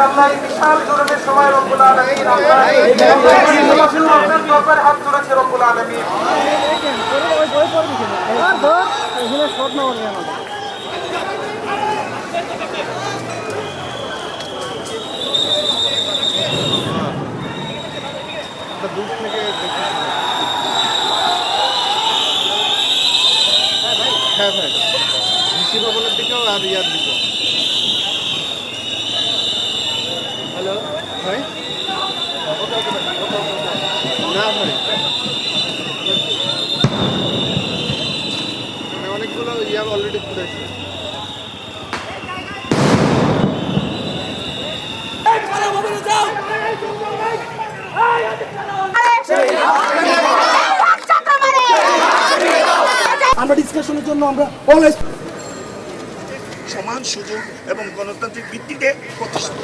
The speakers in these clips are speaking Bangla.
আল্লাহ এই বিশাল জুলুমের সময় রব্বুল আলামিন আপনার দরবারে হাত তুলেছে রব্বুল আলামিন। দূর থেকে হ্যাঁ ভাই কৃষি ভবনের দিকেও আর ইয়ার দিকেও। হ্যালো ভাই, না ভাই মানে অনেকগুলো ইয়া অলরেডি ফুটেছে। আমরা ডিসকাশনের জন্য আমরা অলওয়েজ সমান সুযোগ এবং গণতান্ত্রিক ভিত্তিতে প্রতিষ্ঠিত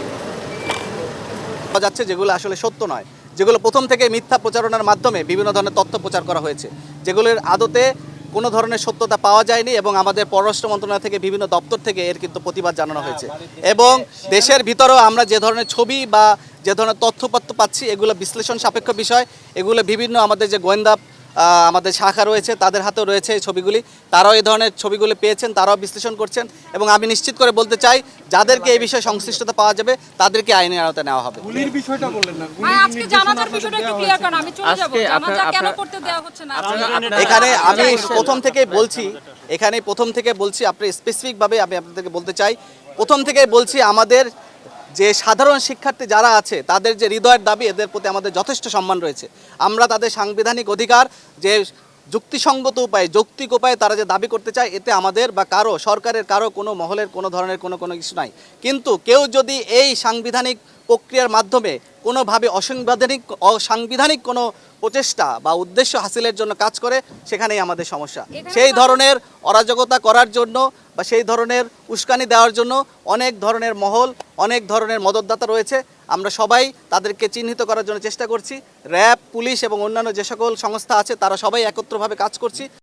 যাচ্ছে, যেগুলো আসলে সত্য নয়, যেগুলো প্রথম থেকে মিথ্যা প্রচারণার মাধ্যমে বিভিন্ন ধরনের তথ্য প্রচার করা হয়েছে, যেগুলোর আদতে কোনো ধরনের সত্যতা পাওয়া যায়নি এবং আমাদের পররাষ্ট্র মন্ত্রণালয় থেকে বিভিন্ন দপ্তর থেকে এর কিন্তু প্রতিবাদ জানানো হয়েছে। এবং দেশের ভিতরেও আমরা যে ধরনের ছবি বা যে ধরনের তথ্যপত্র পাচ্ছি এগুলো বিশ্লেষণ সাপেক্ষ বিষয়। এগুলো বিভিন্ন আমাদের যে গোয়েন্দা আমাদের শাখা রয়েছে তাদের হাতেও রয়েছে এই ছবিগুলি, তারাও এই ধরনের ছবিগুলি পেয়েছেন, তারাও বিশ্লেষণ করছেন। এবং আমি নিশ্চিত করে বলতে চাই যাদেরকে এই বিষয়ে সংশ্লিষ্টতা পাওয়া যাবে তাদেরকে আইনের আওতায় নেওয়া হবে। গুলির বিষয়টা বললেন না, আজকে জানাজার বিষয়টা একটু ক্লিয়ার করুন। আমি চলে যাব, জানাজা কেন করতে দেওয়া হচ্ছে না? এখানে আমি প্রথম থেকে বলছি আপনি স্পেসিফিকভাবে আমি আপনাদেরকে বলতে চাই, প্রথম থেকে বলছি আমাদের যে সাধারণ শিক্ষার্থী যারা আছে তাদের যে হৃদয়ের দাবি, এদের প্রতি আমাদের যথেষ্ট সম্মান রয়েছে। আমরা তাদের সাংবিধানিক অধিকার যে যুক্তিসঙ্গত উপায়ে যৌক্তিক উপায়ে তারা যে দাবি করতে চায় এতে আমাদের বা কারো সরকারের কারো কোনো মহলের কোনো ধরনের কোনো কিছু নাই। কিন্তু কেউ যদি এই সাংবিধানিক প্রক্রিয়ার মাধ্যমে কোনোভাবে অসাংবিধানিক কোনো প্রচেষ্টা বা উদ্দেশ্য হাসিলের জন্য কাজ করে সেখানেই আমাদের সমস্যা। সেই ধরনের অরাজকতা করার জন্য বা সেই ধরনের উস্কানি দেওয়ার জন্য অনেক ধরনের মহল, অনেক ধরনের মদতদাতা রয়েছে। আমরা সবাই তাদেরকে চিহ্নিত করার জন্য চেষ্টা করছি। র্যাব, পুলিশ এবং অন্যান্য যে সকল সংস্থা আছে তারা সবাই একত্রভাবে কাজ করছি।